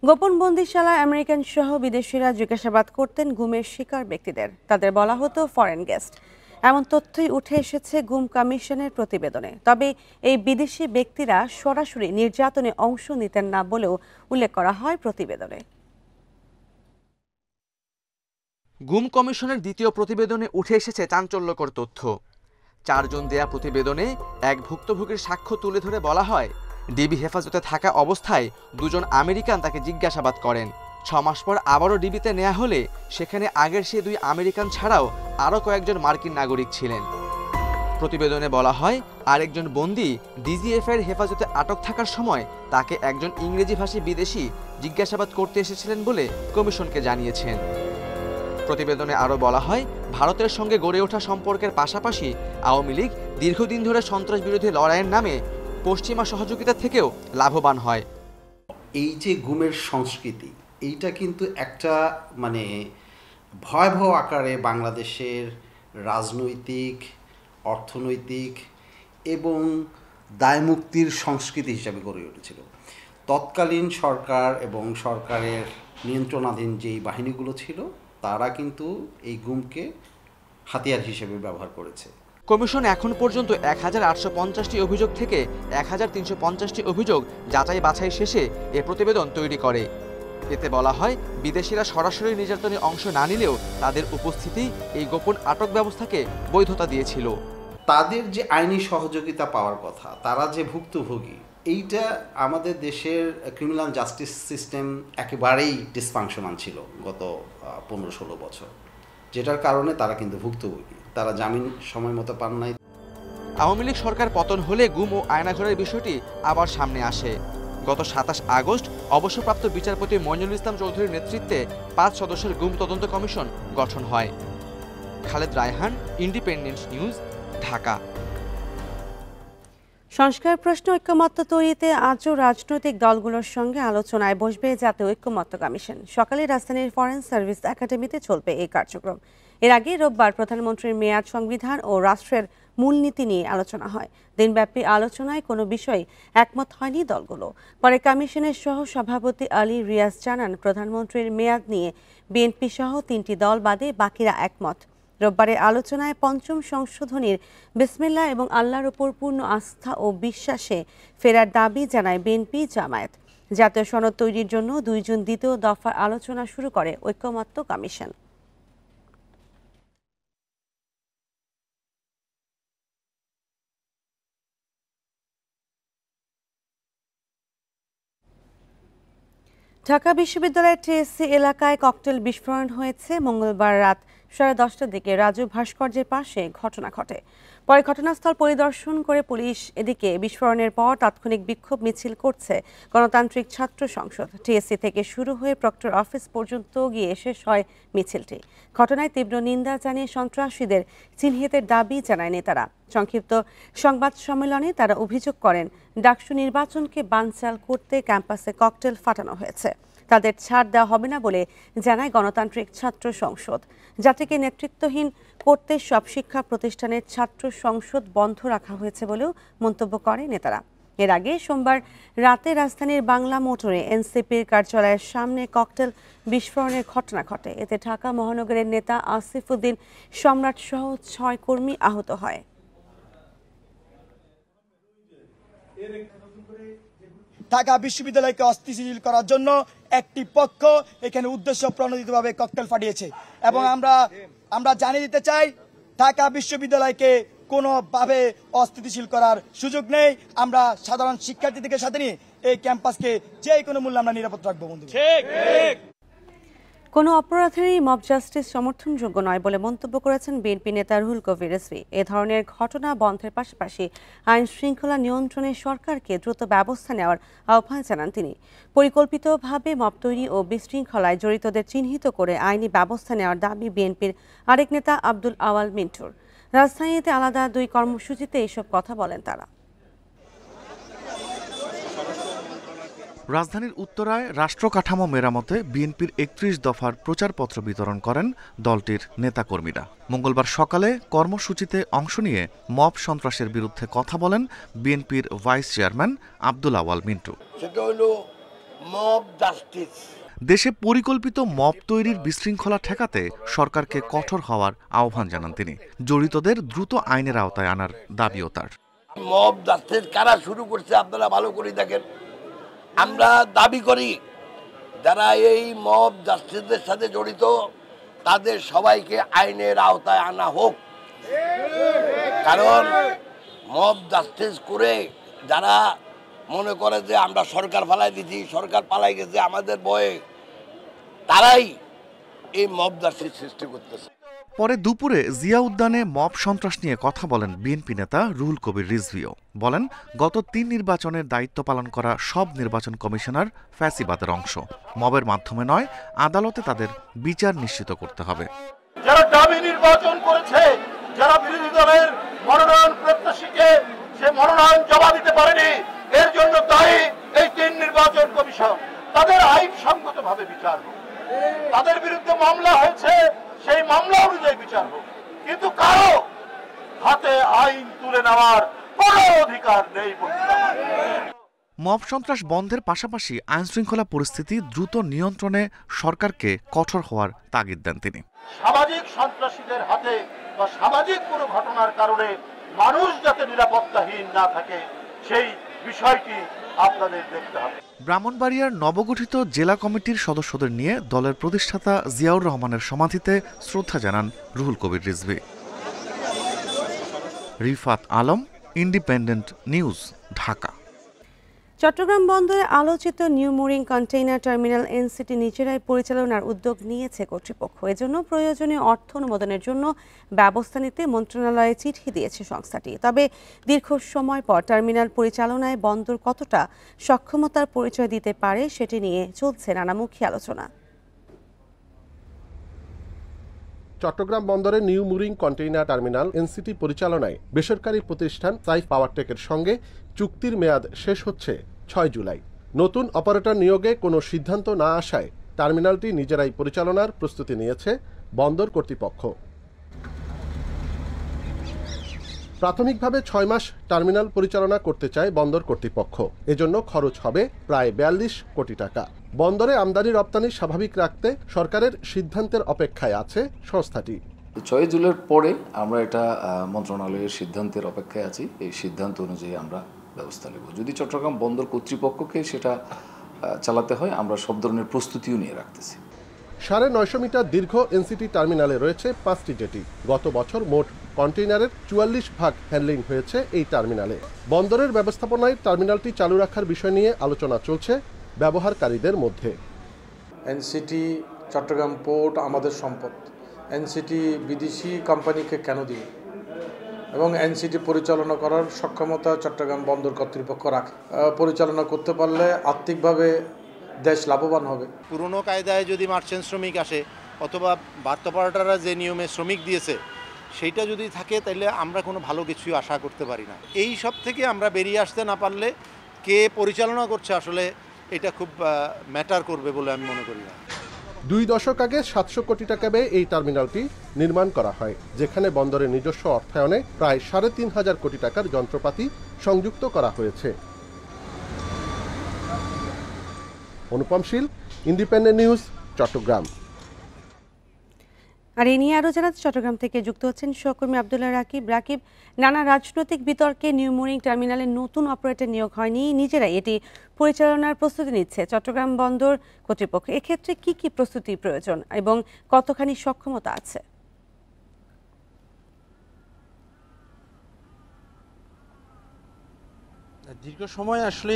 গোপন বন্দিশালায় আমেরিকান সহ বিদেশিরা জিজ্ঞাসাবাদ করতেন গুমের শিকার ব্যক্তিদের। তাদের বলা হতো ফরেন গেস্ট। এমন তথ্যই উঠে এসেছে গুম কমিশনের প্রতিবেদনে। তবে এই বিদেশি ব্যক্তিরা সরাসরি নির্যাতনে অংশ নিতেন না বলেও উল্লেখ করা হয় প্রতিবেদনে। গুম কমিশনের দ্বিতীয় প্রতিবেদনে উঠে এসেছে চাঞ্চল্যকর তথ্য। 4 জন দেয়া প্রতিবেদনে এক ভুক্তভোগীর সাক্ষ্য তুলে ধরে বলা হয়, ডিবি হেফাজতে থাকা অবস্থায় 2 জন আমেরিকান তাকে জিজ্ঞাসাবাদ করেন। 6 মাস পর আবারও ডিবিতে নেওয়া হলে সেখানে আগের সে 2 আমেরিকান ছাড়াও আরও কয়েকজন মার্কিন নাগরিক ছিলেন। প্রতিবেদনে বলা হয়, আরেকজন বন্দী ডিজিএফ এর হেফাজতে আটক থাকার সময় তাকে একজন ইংরেজিভাষী বিদেশি জিজ্ঞাসাবাদ করতে এসেছিলেন বলে কমিশনকে জানিয়েছেন। প্রতিবেদনে আরও বলা হয়, ভারতের সঙ্গে গড়ে ওঠা সম্পর্কের পাশাপাশি আওয়ামী লীগ দীর্ঘদিন ধরে সন্ত্রাস বিরোধী লড়াইয়ের নামে পশ্চিমা সহযোগিতা থেকেও লাভবান হয়। এই যে গুমের সংস্কৃতি, এইটা কিন্তু একটা ভয়াবহ আকারে বাংলাদেশের রাজনৈতিক, অর্থনৈতিক এবং দায়মুক্তির সংস্কৃতি হিসাবে গড়ে উঠেছিল। তৎকালীন সরকার এবং সরকারের নিয়ন্ত্রণাধীন যেই বাহিনীগুলো ছিল তারা কিন্তু এই গুমকে হাতিয়ার হিসেবে ব্যবহার করেছে। কমিশন এখন পর্যন্ত 1850টি অভিযোগ থেকে 1350টি অভিযোগ যাচাই বাছাই শেষে এ প্রতিবেদন তৈরি করে। এতে বলা হয়, বিদেশিরা সরাসরি নির্যাতনে অংশ না নিলেও তাদের উপস্থিতি এই গোপন আটক ব্যবস্থাকে বৈধতা দিয়েছিল। তাদের যে আইনি সহযোগিতা পাওয়ার কথা, তারা যে ভুক্তভোগী, এইটা আমাদের দেশের ক্রিমিনাল জাস্টিস সিস্টেম একেবারেই ডিসফাংশনাল ছিল গত 15-16 বছর, যেটার কারণে তারা কিন্তু ভুক্তভোগী, তারা জামিন সময় মতো পান নাই। আওয়ামী লীগ সরকার পতন হলে গুম ও আয়নাঘরের বিষয়টি আবার সামনে আসে। গত 27 আগস্ট অবসরপ্রাপ্ত বিচারপতি মইনুল ইসলাম চৌধুরীর নেতৃত্বে 5 সদস্যের গুম তদন্ত কমিশন গঠন হয়। Khaled Raihan, independent News, Dhaka. সংস্কার প্রশ্নে ঐক্যমত্য তৈরিতে আজও রাজনৈতিক দলগুলোর সঙ্গে আলোচনায় বসবে জাতীয় ঐক্যমত্য কমিশন। সকালে রাজধানীর ফরেন সার্ভিস একাডেমিতে চলবে এই কার্যক্রম। এর আগে রোববার প্রধানমন্ত্রীর মেয়াদ, সংবিধান ও রাষ্ট্রের মূলনীতি নিয়ে আলোচনা হয়। দিনব্যাপী আলোচনায় কোনো বিষয় একমত হয়নি দলগুলো। পরে কমিশনের সহ সভাপতি আলী রিয়াজ জানান, প্রধানমন্ত্রীর মেয়াদ নিয়ে বিএনপি সহ 3টি দল বাদে বাকিরা একমত। রোববারের আলোচনায় 5ম সংশোধনীর বিসমিল্লাহ এবং আল্লাহর উপর পূর্ণ আস্থা ও বিশ্বাসে ফেরার দাবি জানায় বিএনপি, জামায়াত। জাতীয় সনদ তৈরির জন্য 2 জুন দ্বিতীয় দফার আলোচনা শুরু করে ঐক্যমত্য কমিশন। ঢাকা বিশ্ববিদ্যালয়ের টিএসসি এলাকায় ককটেল বিস্ফোরণ হয়েছে। মঙ্গলবার রাত 10:30টার দিকে রাজু ভাস্কর্যের পাশে ঘটনা ঘটে। পরে ঘটনাস্থল পরিদর্শন করে পুলিশ। এদিকে বিস্ফোরণের পর তাৎক্ষণিক বিক্ষোভ মিছিল করছে গণতান্ত্রিক ছাত্র সংসদ। টিএসসি থেকে শুরু হয়ে প্রক্টর অফিস পর্যন্ত গিয়ে শেষ হয় মিছিলটি। ঘটনায় তীব্র নিন্দা জানিয়ে সন্ত্রাসীদের চিহ্নিতের দাবি জানায় নেতারা। সংক্ষিপ্ত সংবাদ সম্মেলনে তারা অভিযোগ করেন, ডাকসু নির্বাচনকে বানচাল করতে ক্যাম্পাসে ককটেল ফাটানো হয়েছে। তাদের ছাড় দেওয়া হবে না বলে জানায় গণতান্ত্রিক ছাত্র সংসদ। জাতিকে নেতৃত্বহীন করতে সব শিক্ষা প্রতিষ্ঠানের ছাত্র সংসদ বন্ধ রাখা হয়েছে বলেও মন্তব্য করে নেতারা। এর আগে সোমবার রাতে রাজধানীর বাংলা মোটরে এনসিপির কার্যালয়ের সামনে ককটেল বিস্ফোরণের ঘটনা ঘটে। এতে ঢাকা মহানগরের নেতা আসিফ উদ্দিন সম্রাট সহ 6 কর্মী আহত হয়। ঢাকা বিশ্ববিদ্যালয়কে অস্থিতিশীল করার জন্য একটি পক্ষ এখানে উদ্দেশ্য প্রণোদিতভাবে ককটেল ফাটিয়েছে এবং আমরা জানিয়ে দিতে চাই, ঢাকা বিশ্ববিদ্যালয়কে কোনোভাবে অস্থিতিশীল করার সুযোগ নেই। আমরা সাধারণ শিক্ষার্থীদের সাথে নিয়ে এই ক্যাম্পাসকে যে কোনো মূল্যে আমরা নিরাপদ রাখবো। বন্ধু, কোনো অপরাধেরই মব জাস্টিস সমর্থনযোগ্য নয় বলে মন্তব্য করেছেন বিএনপি নেতা রুহুল কবির রিজভী। এ ধরনের ঘটনা বন্ধের পাশাপাশি আইন শৃঙ্খলা নিয়ন্ত্রণে সরকারকে দ্রুত ব্যবস্থা নেওয়ার আহ্বান জানান তিনি। পরিকল্পিতভাবে মব তৈরি ও বিশৃঙ্খলায় জড়িতদের চিহ্নিত করে আইনি ব্যবস্থা নেওয়ার দাবি বিএনপির আরেক নেতা আব্দুল আওয়াল মিন্টুর। রাজধানীতে আলাদা 2 কর্মসূচিতে এসব কথা বলেন তারা। রাজধানীর উত্তরায় রাষ্ট্র কাঠামো মেরামতে বিএনপির 31 দফার প্রচারপত্র বিতরণ করেন দলটির নেতাকর্মীরা। মঙ্গলবার সকালে কর্মসূচিতে অংশ নিয়ে মব সন্ত্রাসের বিরুদ্ধে কথা বলেন বিএনপির ভাইস চেয়ারম্যান আব্দুল আওয়াল মিন্টু। সেটা হল মব জাস্টিস। দেশে পরিকল্পিত মব তৈরির বিশৃঙ্খলা ঠেকাতে সরকারকে কঠোর হওয়ার আহ্বান জানান তিনি। জড়িতদের দ্রুত আইনের আওতায় আনার দাবিও তার। মব জাস্টিস কারা শুরু করছে আপনারা ভালো করে দেখেন। আমরা দাবি করি যারা এই মব জাস্টিসের সাথে জড়িত তাদের সবাইকে আইনের আওতায় আনা হোক। কারণ মব জাস্টিস করে যারা মনে করে যে আমরা সরকার পালাই দিচ্ছি, সরকার পালাই গেছে আমাদের ভয়ে, তারাই এই মব জাস্টিস সৃষ্টি করতেছে। পরে দুপুরে জিয়া উদ্যানে মব সন্ত্রাস নিয়ে কথা বলেন বিএনপি নেতা রুহুল কবির রিজভীও। বলেন, গত 3 নির্বাচনের দায়িত্ব পালন করা সব নির্বাচন কমিশনার ফ্যাসিবাদের অংশ। মবের মাধ্যমে নয়, আদালতে তাদের বিচার নিশ্চিত করতে হবে। যারা দাবি নির্বাচন করেছে, যারা বিরোধী দলের মনোনয়ন প্রত্যাশীকে সে মনোনয়ন জমা দিতে পারেনি, এর জন্য দায়ী এই 3 নির্বাচন কমিশন। তাদের আইনসঙ্গতভাবে বিচার হোক। তাদের বিরুদ্ধে মামলা হয়েছে, সেই মামলা অনুযায়ী বিচার হোক। কিন্তু কারো হাতে আইন তুলে নেওয়ার কোনো অধিকার নেই। মব সন্ত্রাস বন্ধের পাশাপাশি আইনশৃঙ্খলা পরিস্থিতি দ্রুত নিয়ন্ত্রণে সরকারকে কঠোর হওয়ার তাগিদ দেন তিনি। সামাজিক সন্ত্রাসীদের হাতে বা সামাজিক কোনো ঘটনার কারণে মানুষ যাতে নিরাপত্তাহীন না থাকে সেই বিষয়টি আপনাদের দেখতে হবে। ব্রাহ্মণবাড়িয়ার নবগঠিত জেলা কমিটির সদস্যদের নিয়ে দলের প্রতিষ্ঠাতা জিয়াউর রহমানের সমাধিতে শ্রদ্ধা জানান রুহুল কবির রিজভী। Rifat Alam, Independent News, Dhaka. চট্টগ্রাম বন্দরে আলোচিত new mooring container terminal NCT নিজেরাই পরিচালনার উদ্যোগ নিয়েছে কর্তৃপক্ষ। এজন্য প্রয়োজনীয় অর্থ অনুমোদনের জন্য ব্যবস্থা নিতে মন্ত্রণালয়ে চিঠি দিয়েছে সংস্থাটি। তবে দীর্ঘ সময় পর টার্মিনাল পরিচালনায় বন্দর কতটা সক্ষমতার পরিচয় দিতে পারে সেটি নিয়ে চলছে নানামুখী আলোচনা। চট্টগ্রাম বন্দরের new mooring container terminal NCT পরিচালনায় বেসরকারি প্রতিষ্ঠান সাইফ পাওয়ারটেকের সঙ্গে চুক্তির মেয়াদ শেষ হচ্ছে 6 জুলাই। নতুন অপারেটর নিয়োগে কোনো সিদ্ধান্ত না আসায় টার্মিনালটি নিজেরাই পরিচালনার প্রস্তুতি নিয়েছে বন্দর কর্তৃপক্ষ। প্রাথমিকভাবে 6 মাস টার্মিনাল পরিচালনা করতে চায় বন্দর কর্তৃপক্ষ। এজন্য খরচ হবে প্রায় 42 কোটি টাকা। বন্দরে আমদানি রপ্তানি স্বাভাবিক রাখতে সরকারের সিদ্ধান্তের অপেক্ষায় আছে সংস্থাটি। 6 জুলাইয়ের পরে আমরা এটা মন্ত্রণালয়ের সিদ্ধান্তের অপেক্ষায় আছি। এই সিদ্ধান্ত অনুযায়ী আমরা ব্যবস্থা নেব। যদি চট্টগ্রাম বন্দর কর্তৃপক্ষকে সেটা চালাতে হয়, আমরা সব ধরনের প্রস্তুতিও নিয়ে রাখতেছি। 950 মিটার দীর্ঘ এনসিটি টার্মিনালে রয়েছে 5টি জেটি। গত বছর মোট কন্টেইনারের 44% হ্যান্ডলিং হয়েছে এই টার্মিনালে। বন্দরের ব্যবস্থাপনায় টার্মিনালটি চালু রাখার বিষয় নিয়ে আলোচনা চলছে ব্যবহারকারীদের মধ্যে। এনসিটি চট্টগ্রাম পোর্ট আমাদের সম্পদ। এনসিটি বিদেশি কোম্পানিকে কেন দিবে? এবং এনসিটি পরিচালনা করার সক্ষমতা চট্টগ্রাম বন্দর কর্তৃপক্ষ রাখে। পরিচালনা করতে পারলে আর্থিকভাবে দেশ লাভবান হবে। পুরনো কায়দায় যদি মার্চেন্ট শ্রমিক আসে অথবা বার্থ অপারেটররা যে নিয়মে শ্রমিক দিয়েছে সেইটা যদি থাকে, তাহলে আমরা কোনো ভালো কিছুই আশা করতে পারি না। এই সব থেকে আমরা বেরিয়ে আসতে না পারলে কে পরিচালনা করছে আসলে এটা খুব ম্যাটার করবে বলে আমি মনে করি না। 2 দশক আগে 700 কোটি টাকা ব্যয়ে এই টার্মিনালটি নির্মাণ করা হয়, যেখানে বন্দরের নিজস্ব অর্থায়নে প্রায় 3500 কোটি টাকার যন্ত্রপাতি সংযুক্ত করা হয়েছে। অনুপম শীল, ইন্ডিপেন্ডেন্ট নিউজ, চট্টগ্রাম। আর এই নিয়ে আরও জানাতে চট্টগ্রাম থেকে যুক্ত হচ্ছেন সহকর্মী আব্দুল্লাহ রাকিব। রাকিব, নানা রাজনৈতিক বিতর্কে নিউ মুরিং টার্মিনালে নতুন অপারেটর নিয়োগ হয়নি, নিজেরাই এটি পরিচালনার প্রস্তুতি নিচ্ছে চট্টগ্রাম বন্দর কর্তৃপক্ষ। এক্ষেত্রে কি কি প্রস্তুতি প্রয়োজন এবং কতখানি সক্ষমতা আছে? দীর্ঘ সময় আসলে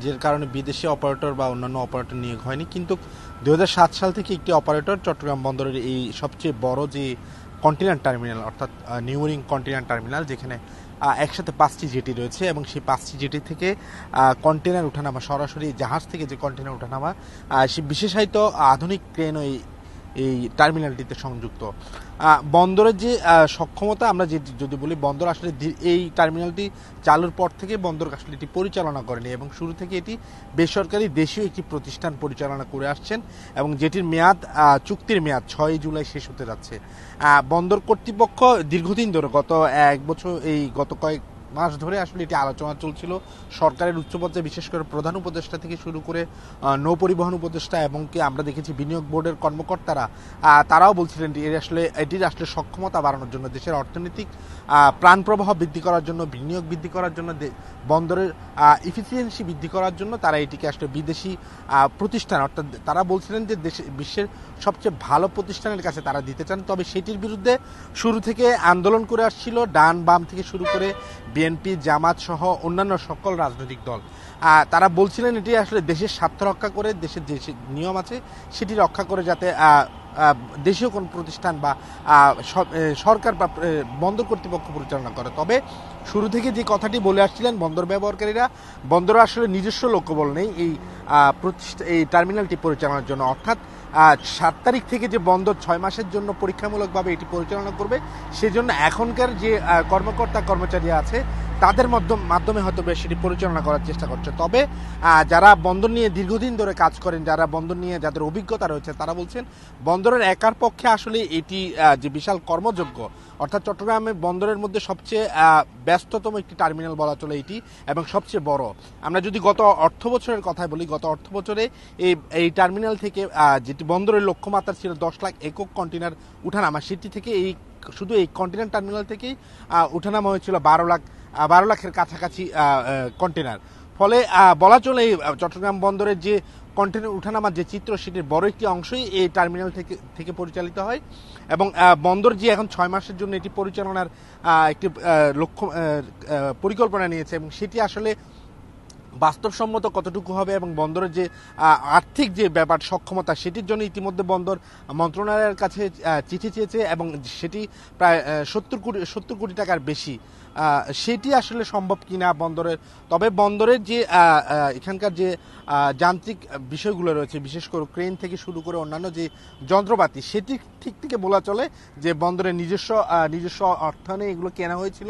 যে কারণে বিদেশি অপারেটর বা অন্যান্য অপারেটর নিয়োগ হয়নি, কিন্তু 2007 সাল থেকে একটি অপারেটর চট্টগ্রাম বন্দরের এই সবচেয়ে বড় যে কন্টেইনার টার্মিনাল অর্থাৎ নিউ মুরিং কন্টেইনার টার্মিনাল, যেখানে একসাথে 5টি জেটি রয়েছে এবং সেই 5টি জেটি থেকে কন্টেইনার ওঠানামা, সরাসরি জাহাজ থেকে যে কন্টেইনার ওঠানামা, সে বিশেষায়িত আধুনিক ক্রেন এই টার্মিনালটিতে সংযুক্ত। বন্দরের যে সক্ষমতা, আমরা যদি বলি বন্দর আসলে এই টার্মিনালটি চালুর পর থেকে বন্দর আসলে এটি পরিচালনা করেনি এবং শুরু থেকে এটি বেসরকারি দেশীয় একটি প্রতিষ্ঠান পরিচালনা করে আসছেন এবং যেটির মেয়াদ, চুক্তির মেয়াদ 6 জুলাই শেষ হতে যাচ্ছে। বন্দর কর্তৃপক্ষ দীর্ঘদিন ধরে গত কয়েক মাস ধরে আসলে এটি আলোচনা চলছিল সরকারের উচ্চ পর্যায়ে, বিশেষ করে প্রধান উপদেষ্টা থেকে শুরু করে নৌ পরিবহন উপদেষ্টা এবং কি আমরা দেখেছি বিনিয়োগ বোর্ডের কর্মকর্তারা তারাও বলছিলেন এটির আসলে সক্ষমতা বাড়ানোর জন্য, দেশের অর্থনৈতিক প্রাণ প্রবাহ বৃদ্ধি করার জন্য, বিনিয়োগ বৃদ্ধি করার জন্য, বন্দরের ইফিসিয়েন্সি বৃদ্ধি করার জন্য তারা এটিকে আসলে বিদেশি প্রতিষ্ঠান, অর্থাৎ তারা বলছিলেন যে বিশ্বের সবচেয়ে ভালো প্রতিষ্ঠানের কাছে তারা দিতে চান। তবে সেটির বিরুদ্ধে শুরু থেকে আন্দোলন করে আসছিল ডান বাম থেকে শুরু করে বিএনপি, জামাত সহ অন্যান্য সকল রাজনৈতিক দল। তারা বলছিলেন এটি আসলে দেশের স্বার্থ রক্ষা করে, দেশের যে নিয়ম আছে সেটি রক্ষা করে, যাতে দেশীয় কোন প্রতিষ্ঠান বা সরকার বা বন্দর কর্তৃপক্ষ পরিচালনা করে। তবে শুরু থেকে যে কথাটি বলে আসছিলেন বন্দর ব্যবহারকারীরা, বন্দরে আসলে নিজস্ব লক্ষ্যবল নেই এই টার্মিনালটি পরিচালনার জন্য, অর্থাৎ 7 তারিখ থেকে যে বন্দর 6 মাসের জন্য পরীক্ষামূলকভাবে এটি পরিচালনা করবে, সেজন্য এখনকার যে কর্মকর্তা কর্মচারী আছে তাদের মাধ্যমে হয়তো সেটি পরিচালনা করার চেষ্টা করছে। তবে যারা বন্দর নিয়ে দীর্ঘদিন ধরে কাজ করেন, যারা বন্দর নিয়ে যাদের অভিজ্ঞতা রয়েছে, তারা বলছেন বন্দরের একার পক্ষে আসলে এটি যে বিশাল কর্মযোগ্য, অর্থাৎ চট্টগ্রামে বন্দরের মধ্যে সবচেয়ে ব্যস্ততম একটি টার্মিনাল বলা চলে এটি এবং সবচেয়ে বড়। আমরা যদি গত অর্থ বছরের কথাই বলি, গত অর্থ বছরে এই টার্মিনাল থেকে যেটি বন্দরের লক্ষ্যমাত্রা ছিল 10 লাখ একক কন্টেনার উঠানামা, সেটি থেকে শুধু এই কন্টেনার টার্মিনাল থেকেই উঠানামা হয়েছিল 12 লাখের কাছাকাছি কন্টেনার। ফলে বলা চলে চট্টগ্রাম বন্দরের যে কন্টেনার উঠানামার যে চিত্র, সেটির বড় একটি অংশই এই টার্মিনাল থেকে পরিচালিত হয় এবং বন্দর যে এখন 6 মাসের জন্য এটি পরিচালনার একটি পরিকল্পনা নিয়েছে এবং সেটি আসলে বাস্তবসম্মত কতটুকু হবে এবং বন্দরের যে আর্থিক যে ব্যাপার সক্ষমতা, সেটির জন্য ইতিমধ্যে বন্দর মন্ত্রণালয়ের কাছে চিঠি চেয়েছে এবং সেটি প্রায় 70 কোটি টাকার বেশি। সেটি আসলে সম্ভব কিনা বন্দরের, তবে বন্দরের যে এখানকার যে যান্ত্রিক বিষয়গুলো রয়েছে, বিশেষ করে ক্রেন থেকে শুরু করে অন্যান্য যে যন্ত্রপাতি, সেটি ঠিক থেকে বলা চলে যে বন্দরের নিজস্ব অর্থায়নে এগুলো কেনা হয়েছিল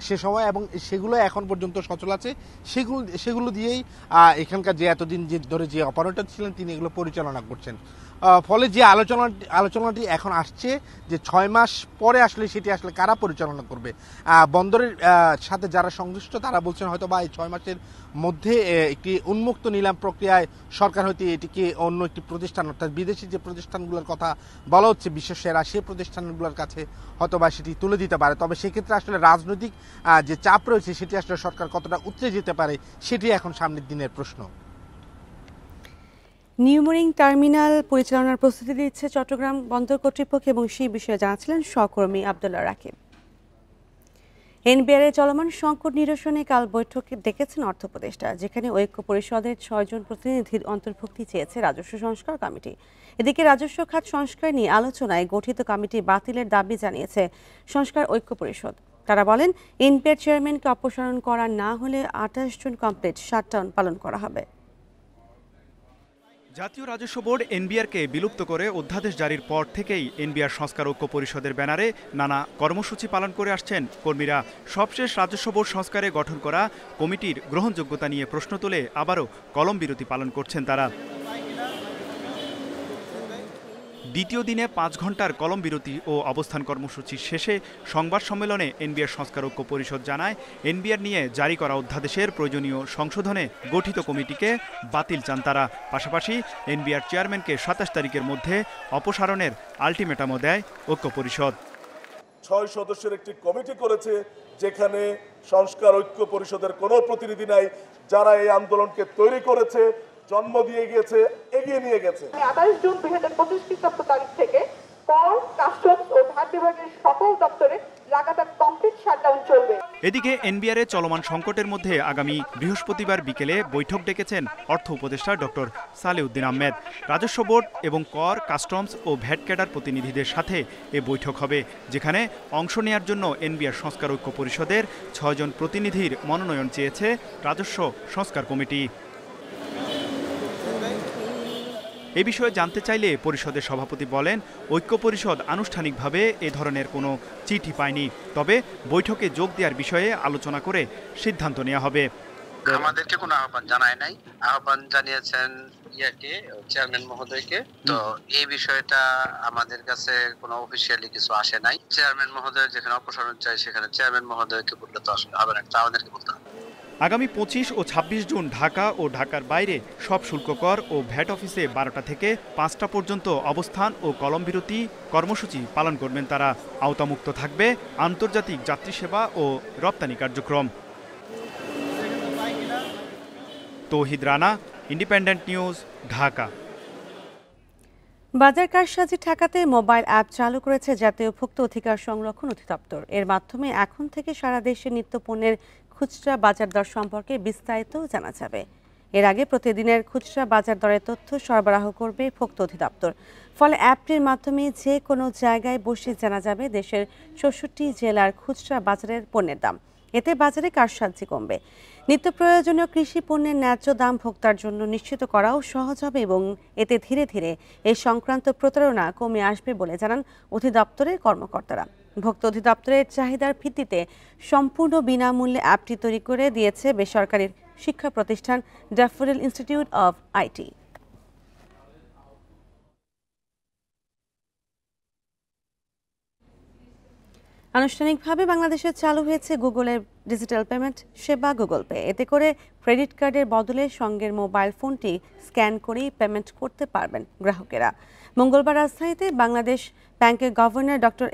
সে সময় এবং সেগুলো এখন পর্যন্ত সচল আছে। সেগুলো দিয়েই এখানকার যে এতদিন ধরে যে অপারেটর ছিলেন তিনি এগুলো পরিচালনা করছেন। ফলে যে আলোচনাটি এখন আসছে যে 6 মাস পরে আসলে সেটি আসলে কারা পরিচালনা করবে, বন্দরের সাথে যারা সংশ্লিষ্ট তারা বলছেন হয়তো বা এই 6 মাসের মধ্যে একটি উন্মুক্ত নিলাম প্রক্রিয়ায় সরকার হয়তো এটিকে অন্য একটি প্রতিষ্ঠান, অর্থাৎ বিদেশি যে প্রতিষ্ঠানগুলোর কথা বলা হচ্ছে বিশ্ব সেরা, সেই প্রতিষ্ঠানগুলোর কাছে হয়তো বা সেটি তুলে দিতে পারে। তবে সেক্ষেত্রে আসলে রাজনৈতিক যে চাপ রয়েছে সেটি আসলে সরকার কতটা উতরে যেতে পারে সেটি এখন সামনের দিনের প্রশ্ন। নিউমুরিং টার্মিনাল পরিচালনার প্রস্তুতি দিচ্ছে চট্টগ্রাম বন্দর কর্তৃপক্ষ এবং সেই বিষয়ে জানাচ্ছিলেন সহকর্মী আব্দুল্লাহ রাকিব। এনবিআর চলমান সংকট নিরসনে কাল বৈঠকে ডেকেছেন অর্থ উপদেষ্টা, যেখানে ঐক্য পরিষদের 6 জন প্রতিনিধির অন্তর্ভুক্তি চেয়েছে রাজস্ব সংস্কার কমিটি। এদিকে রাজস্ব খাত সংস্কার নিয়ে আলোচনায় গঠিত কমিটি বাতিলের দাবি জানিয়েছে সংস্কার ঐক্য পরিষদ। তারা বলেন এনবিআর চেয়ারম্যানকে অপসারণ করা না হলে 28 জুন কমপ্লিট শাটডাউন পালন করা হবে। জাতীয় রাজস্ব বোর্ড এনবিআরকে বিলুপ্ত করে অধ্যাদেশ জারির পর থেকেই এনবিআর সংস্কার ঐক্য পরিষদের ব্যানারে নানা কর্মসূচি পালন করে আসছেন কর্মীরা। সবশেষ রাজস্ব বোর্ড সংস্কারে গঠন করা কমিটির গ্রহণযোগ্যতা নিয়ে প্রশ্ন তুলে আবারও কলম বিরতি পালন করছেন তারা। দ্বিতীয় দিনে 5 ঘন্টার কলম বিরতি ও অবস্থান কর্মসূচি শেষে সংবাদ সম্মেলনে এনবিআর সংস্কার ঐক্য পরিষদ জানায় এনবিআর নিয়ে জারি করা অধ্যাদেশের প্রয়োজনীয় সংশোধনে গঠিত কমিটিকে বাতিল চান তারা। পাশাপাশি এনবিআর চেয়ারম্যানকে 27 তারিখের মধ্যে অপসারণের আলটিমেটামও দেয় ঐক্য পরিষদ। 6 সদস্যের একটি কমিটি করেছে, যেখানে সংস্কার ঐক্য পরিষদের কোনো প্রতিনিধি নাই, যারা এই আন্দোলনকে তৈরি করেছে, জন্ম দিয়ে গিয়েছে, এগিয়ে নিয়ে গেছে। 28 জুন 2025 খ্রিস্টাব্দ তারিখ থেকে কর, কাস্টমস ও ভাট বিভাগের সকল দপ্তরে লাগাতার কমপ্লিট শাটডাউন চলবে। এদিকে এনবিআর চলমান সংকটের মধ্যে আগামী বৃহস্পতিবার বিকেলে বৈঠক ডেকেছেন অর্থ উপদেষ্টা ডক্টর সালেউদ্দিন আহমেদ। রাজস্ব বোর্ড এবং কর, কাস্টমস ও ভ্যাট ক্যাডার প্রতিনিধিদের সাথে এ বৈঠক হবে, যেখানে অংশ নেয়ার জন্য এনবিআর সংস্কার ঐক্য পরিষদের 6 জন প্রতিনিধির মনোনয়ন চেয়েছে রাজস্ব সংস্কার কমিটি। এ বিষয়ে জানতে চাইলে পরিষদের সভাপতি বলেন ঐক্য পরিষদ আনুষ্ঠানিকভাবে এ ধরনের কোনো চিঠি পায়নি, তবে বৈঠকে যোগ দেওয়ার বিষয়ে আলোচনা করে সিদ্ধান্ত নেওয়া হবে। আমাদেরকে কোনো আহ্বান জানায় নাই, আহ্বান জানিয়েছেন চেয়ারম্যান মহোদয়কে। তো এই বিষয়টা আমাদের কাছে কোনো অফিসিয়ালি কিছু আসে নাই। চেয়ারম্যান মহোদয় যেখানে অপসারণ চাই সেখানে চেয়ারম্যান মহোদয়কে বললে তো আসলে হবে না, আমাদেরকে বলতে হবে। আগামী 25 ও 26 জুন ঢাকা ও ঢাকার বাইরে সব শুল্ককর ও ভ্যাট অফিসে 12টা থেকে 5টা পর্যন্ত অবস্থান ও কলম বিরতি কর্মসূচি পালন করবেন তারা। আওতামুক্ত থাকবে আন্তর্জাতিক যাত্রী সেবা ও রপ্তানি কার্যক্রম। তৌহিদ রানা, ইন্ডিপেন্ডেন্ট নিউজ, ঢাকা। বাজার কারসাজি ঠেকাতে মোবাইল অ্যাপ চালু করেছে জাতীয় ভোক্তা অধিকার সংরক্ষণ অধিদপ্তর। এর মাধ্যমে এখন থেকে সারা দেশে নিত্যপণ্যের খুচরা বাজার দর সম্পর্কে বিস্তারিত জানা যাবে। এর আগে প্রতিদিনের খুচরা বাজার দরের তথ্য সরবরাহ করবে ভোক্তা অধিদপ্তর। ফলে অ্যাপটির মাধ্যমে যে কোনো জায়গায় বসে জানা যাবে দেশের 64 জেলার খুচরা বাজারের পণ্যের দাম। এতে বাজারে কারসাজি কমবে। নিত্য প্রয়োজনীয় কৃষি পণ্যের ন্যায্য দাম ভোক্তার জন্য নিশ্চিত করাও সহজ হবে এবং এতে ধীরে ধীরে এই সংক্রান্ত প্রতারণা কমে আসবে বলে জানান অধিদপ্তরের কর্মকর্তারা। ভোক্তা অধিদপ্তরের চাহিদার ভিত্তিতে সম্পূর্ণ বিনামূল্যে অ্যাপটি তৈরি করে দিয়েছে বেসরকারি শিক্ষা প্রতিষ্ঠান ড্যাফোডিল ইনস্টিটিউট অব আইটি। আনুষ্ঠানিকভাবে বাংলাদেশে চালু হয়েছে গুগলের ডিজিটাল পেমেন্ট সেবা গুগল পে। এতে করে ক্রেডিট কার্ডের বদলে সঙ্গের মোবাইল ফোনটি স্ক্যান করেই পেমেন্ট করতে পারবেন গ্রাহকেরা। মঙ্গলবার রাজধানীতে বাংলাদেশ ব্যাংকের governor doctor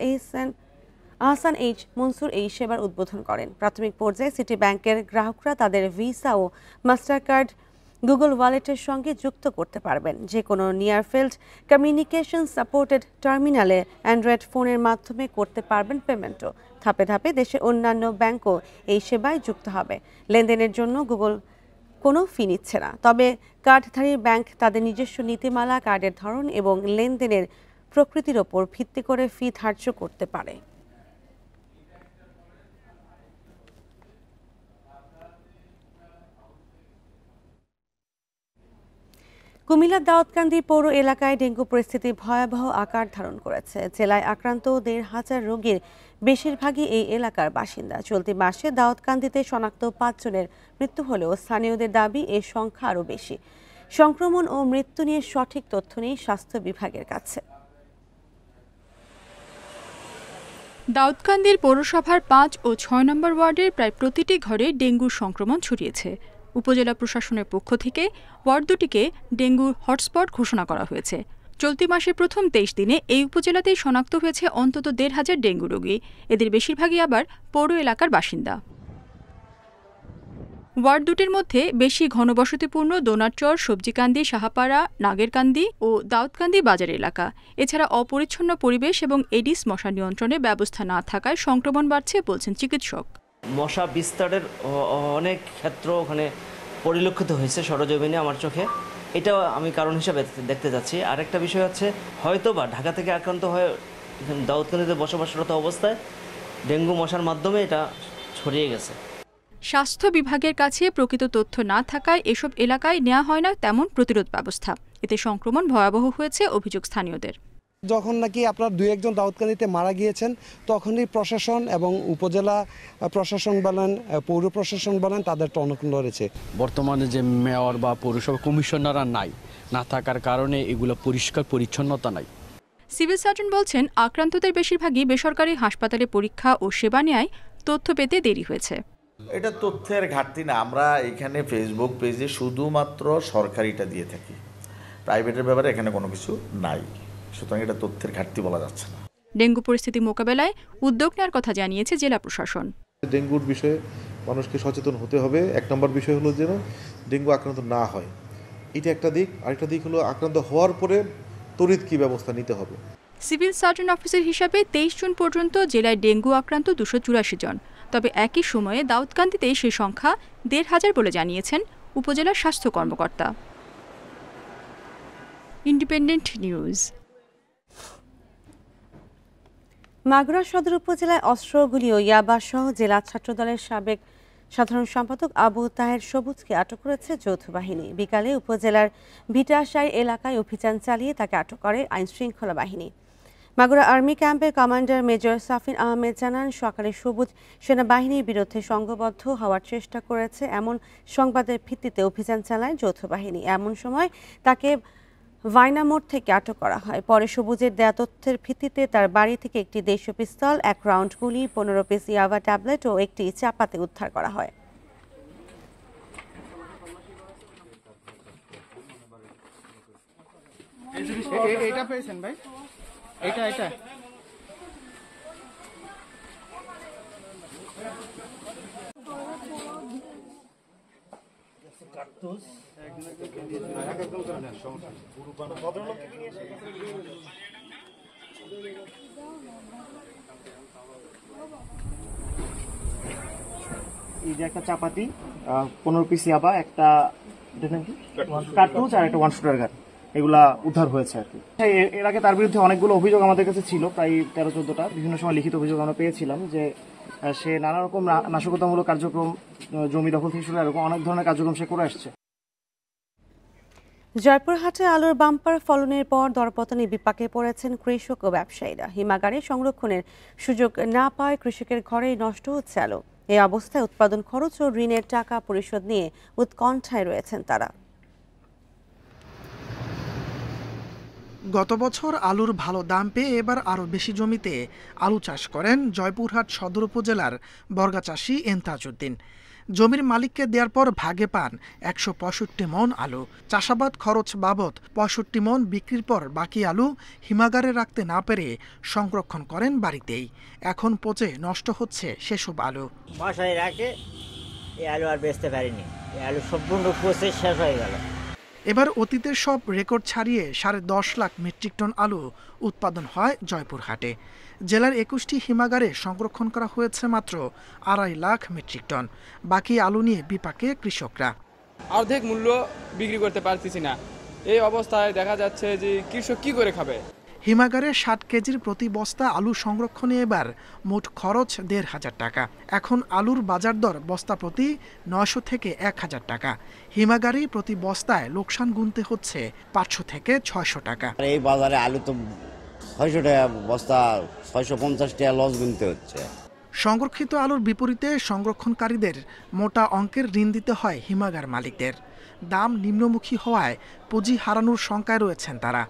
Ahsan H Mansur এই সেবার উদ্বোধন করেন। প্রাথমিক পর্যায়ে সিটি ব্যাংকের গ্রাহকরা তাদের ভিসা ও মাস্টার কার্ড গুগল ওয়ালেটের সঙ্গে যুক্ত করতে পারবেন। যে কোনো নিয়ার ফিল্ড কমিউনিকেশন সাপোর্টেড টার্মিনালে অ্যান্ড্রয়েড ফোনের মাধ্যমে করতে পারবেন পেমেন্টও। ধাপে ধাপে দেশের অন্যান্য ব্যাংকও এই সেবায় যুক্ত হবে। লেনদেনের জন্য গুগল কোনো ফি নিচ্ছে না, তবে কার্ডধারী ব্যাংক তাদের নিজস্ব নীতিমালা, কার্ডের ধরন এবং লেনদেনের প্রকৃতির ওপর ভিত্তি করে ফি ধার্য করতে পারে। কুমিল্লার দাউদকান্দি পৌর এলাকায় ডেঙ্গু পরিস্থিতি ভয়াবহ আকার ধারণ করেছে। জেলায় আক্রান্ত 1,500 রোগীর বেশিরভাগই এই এলাকার বাসিন্দা। চলতি মাসে দাউদকান্দিতে শনাক্ত 5 জনের মৃত্যু হলেও স্থানীয়দের দাবি এর সংখ্যা আরও বেশি। সংক্রমণ ও মৃত্যু নিয়ে সঠিক তথ্য নেই স্বাস্থ্য বিভাগের কাছে। দাউদকান্দির পৌরসভার 5 ও 6 নম্বর ওয়ার্ডের প্রায় প্রতিটি ঘরে ডেঙ্গুর সংক্রমণ ছড়িয়েছে। উপজেলা প্রশাসনের পক্ষ থেকে ওয়ার্ড দুটিকে ডেঙ্গুর হটস্পট ঘোষণা করা হয়েছে। চলতি মাসের প্রথম 23 দিনে এই উপজেলাতেই শনাক্ত হয়েছে অন্তত 1,500 ডেঙ্গু রোগী। এদের বেশিরভাগই আবার পৌর এলাকার বাসিন্দা। ওয়ার্ড দুটির মধ্যে বেশি ঘনবসতিপূর্ণ দোনারচর, সবজিকান্দি, সাহাপাড়া, নাগেরকান্দি ও দাউদকান্দি বাজার এলাকা। এছাড়া অপরিচ্ছন্ন পরিবেশ এবং এডিস মশা নিয়ন্ত্রণের ব্যবস্থা না থাকায় সংক্রমণ বাড়ছে বলছেন চিকিৎসক। মশা বিস্তারের অনেক ক্ষেত্র ওখানে পরিলক্ষিত হয়েছে সরজমিনে আমার চোখে। এটাও আমি কারণ হিসাবে দেখতে যাচ্ছি। আরেকটা বিষয় হচ্ছে হয়তোবা ঢাকা থেকে আক্রান্ত হয়ে দাউদকান্দিতে বসবাসরত অবস্থায় ডেঙ্গু মশার মাধ্যমে এটা ছড়িয়ে গেছে। স্বাস্থ্য বিভাগের কাছে প্রকৃত তথ্য না থাকায় এসব এলাকায় নেওয়া হয় না তেমন প্রতিরোধ ব্যবস্থা। এতে সংক্রমণ ভয়াবহ হয়েছে অভিযোগ স্থানীয়দের। যখন নাকি আপনার 2-1 জন দাউদকান্দিতে মারা গিয়েছেন তখনই প্রশাসন এবং উপজেলা প্রশাসন বলেন, পৌর প্রশাসন বলেন, তাদের টনক নড়েছে। বর্তমানে যে মেয়র বা পৌরসভা কমিশনাররা না থাকার কারণে এগুলো পরিষ্কার পরিচ্ছন্নতা নাই। সিভিল সার্জন বলছেন আক্রান্তদের বেশিরভাগই বেসরকারি হাসপাতালে পরীক্ষা ও সেবা নেয় তথ্য পেতে দেরি হয়েছে। এটা তথ্যের ঘাটতি না, আমরা এখানে ফেসবুক পেজে শুধুমাত্র সরকারিটা দিয়ে থাকি, প্রাইভেটের ব্যাপারে এখানে কোনো কিছু নাই, সুতরাং এটা তথ্যের ঘাটতি বলা যাচ্ছে না। ডেঙ্গু পরিস্থিতি মোকাবেলায় উদ্যোগ নেওয়ার কথা জানিয়েছে জেলা প্রশাসন। ডেঙ্গুর বিষয়ে মানুষকে সচেতন হতে হবে। 1 নম্বর বিষয় হলো যেন ডেঙ্গু আক্রান্ত না হয়, এটা একটা দিক। আরেকটা দিক হলো আক্রান্ত হওয়ার পরে তড়িৎ কী ব্যবস্থা নিতে হবে। সিভিল সার্জন অফিসের হিসাবে 23 জুন পর্যন্ত জেলায় ডেঙ্গু আক্রান্ত 284 জন। তবে একই সময়ে দাউদকান্দিতে সেই সংখ্যা 1,500 বলে জানিয়েছেন উপজেলা স্বাস্থ্য কর্মকর্তা। Independent news. মাগুরা সদর উপজেলায় অস্ত্র, গুলি ও ইয়াবাসহ জেলা ছাত্রদলের সাবেক সাধারণ সম্পাদক আবু তাহের সবুজকে আটক করেছে যৌথ বাহিনী। বিকালে উপজেলার ভিটাশাই এলাকায় অভিযান চালিয়ে তাকে আটক করে আইনশৃঙ্খলা বাহিনী। মাগুরা আর্মি ক্যাম্পের কমান্ডার মেজর সাফিন আহমেদ জানান, সকালে সবুজ সেনাবাহিনীর বিরুদ্ধে সংঘবদ্ধ হওয়ার চেষ্টা করেছে এমন সংবাদের ভিত্তিতে অভিযান চালায় যৌথ বাহিনী। এমন সময় তাকে ভাইনা মোড় থেকে আটক করা হয়। পরে সবুজের দেয়া তথ্যের ভিত্তিতে তার বাড়ি থেকে একটি দেশীয় পিস্তল, 1 রাউন্ড গুলি, 15 পিস ইয়াবা ট্যাবলেট ও একটি চাপাতি উদ্ধার করা হয়। এটা পেয়েছেন ভাই? এটা এই যে একটা চাপাতি, 15 পিস ইয়াবা, একটা কার্তুজ আর একটা 1 শুটার গান, এগুলা উদ্ধার হয়েছে আর কি। এর আগে তার বিরুদ্ধে অনেকগুলো অভিযোগ আমাদের কাছে ছিল, প্রায় 13-14টা। বিভিন্ন সময় লিখিত অভিযোগ আমরা পেয়েছিলাম যে সে নানা রকম নাশকতামূলক কার্যক্রম, জমি দখল থেকে শুরু এরকম অনেক ধরনের কার্যক্রম সে করে আসছে। জয়পুরহাটে আলুর বাম্পার ফলনের পর দরপতনে বিপাকে পড়েছেন কৃষক ও ব্যবসায়ীরা। হিমাগারে সংরক্ষণের সুযোগ না পাওয়ায় কৃষকের ঘরেই নষ্ট হচ্ছে আলু। এই অবস্থায় উৎপাদন খরচ ও ঋণের টাকা পরিশোধ নিয়ে উৎকণ্ঠায় রয়েছেন তারা। গত বছর আলুর ভালো দাম পেয়ে এবার আরও বেশি জমিতে আলু চাষ করেন জয়পুরহাট সদর উপজেলার বর্গা চাষি এন্তাজউদ্দিন। জমির মালিককে দেওয়ার পর ভাগে পান 165 মন আলু। চাষাবাদ খরচ বাবদ 65 মন বিক্রির পর বাকি আলু হিমাগারে রাখতে না পেরে সংরক্ষণ করেন বাড়িতেই। এখন পচে নষ্ট হচ্ছে সেসব আলু। বাসায় রাখে এই আলু আর বেচতে পারিনি, এই আলু সম্পূর্ণ পচে শেষ হয়ে গেল। এবার অতীতের সব রেকর্ড ছাড়িয়ে 10.5 লাখ মেট্রিক টন আলু উৎপাদন হয় জয়পুরহাটে। জেলার 21টি হিমাগারে সংরক্ষণ করা হয়েছে মাত্র 2.5 লাখ মেট্রিক টন। বাকি আলু নিয়ে বিপাকে কৃষকরা। অর্ধেক মূল্য বিক্রি করতে পারতেছি না, এই অবস্থায় দেখা যাচ্ছে যে কৃষক কি করে খাবে। হিমাগারে 60 কেজির প্রতি বস্তা আলু সংরক্ষণে এবার মোট খরচ 1,500 টাকা। এখন আলুর বাজার দর বস্তা প্রতি 900 থেকে 1000 টাকা। হিমাগারে প্রতি বস্তায় লোকসান গুনতে হচ্ছে 500 থেকে 600 টাকা। এই বাজারে আলু তো 600 টাকা বস্তা, 650 টাকা লস গুনতে হচ্ছে। সংরক্ষিত আলুর বিপরীতে সংরক্ষণকারীদের মোটা অঙ্কের ঋণ দিতে হয় হিমাগার মালিকদের। দাম নিম্নমুখী হওয়ায় পুঁজি হারানোর শঙ্কায় রয়েছেন তারা।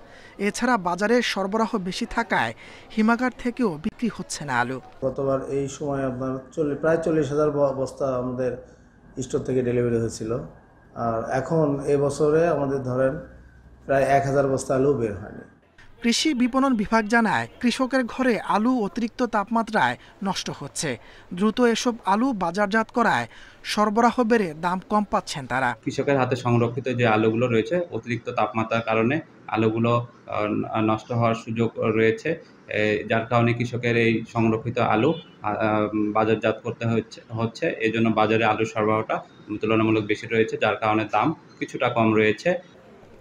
এছাড়া বাজারে সরবরাহ বেশি থাকায় হিমাগার থেকেও বিক্রি হচ্ছে না আলু। গতবার এই সময় আপনার প্রায় 40,000 বস্তা আমাদের স্টোর থেকে ডেলিভারি হয়েছিল, আর এখন এবছরে আমাদের ধরেন প্রায় 1000 বস্তা আলু বের হয়নি। কৃষি বিপণন বিভাগ জানায়, কৃষকের ঘরে আলু অতিরিক্ত তাপমাত্রায় নষ্ট হচ্ছে। দ্রুত এসব আলু বাজারজাত করায় সরবরাহ বেড়ে দাম কম পাচ্ছেন তারা। কৃষকের হাতে সংরক্ষিত যে আলুগুলো রয়েছে, অতিরিক্ত তাপমাত্রার কারণে আলুগুলো নষ্ট হওয়ার সুযোগ রয়েছে, যার কারণে কৃষকের এই সংরক্ষিত আলু বাজারজাত করতে হচ্ছে। এই জন্য বাজারে আলুর সরবরাহটা তুলনামূলক বেশি রয়েছে, যার কারণে দাম কিছুটা কম রয়েছে।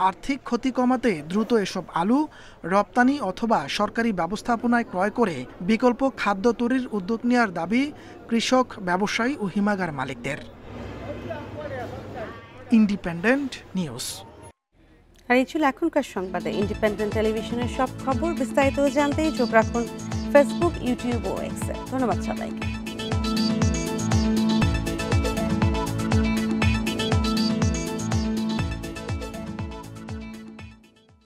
আর্থিক ক্ষতি কমাতে দ্রুত এসব আলু রপ্তানি অথবা সরকারি ব্যবস্থাপনায় ক্রয় করে বিকল্প খাদ্য তৈরির উদ্যোগ নেওয়ার দাবি কৃষক, ব্যবসায়ী ও হিমাগার মালিকদের। Independent news. আর এই ছিল এখনকার সংবাদে। ইন্ডিপেন্ডেন্ট টেলিভিশনের সব খবর বিস্তারিত জানতে চোখ রাখুন ফেসবুক, ইউটিউব ও এক্সে। ধন্যবাদ সবাইকে।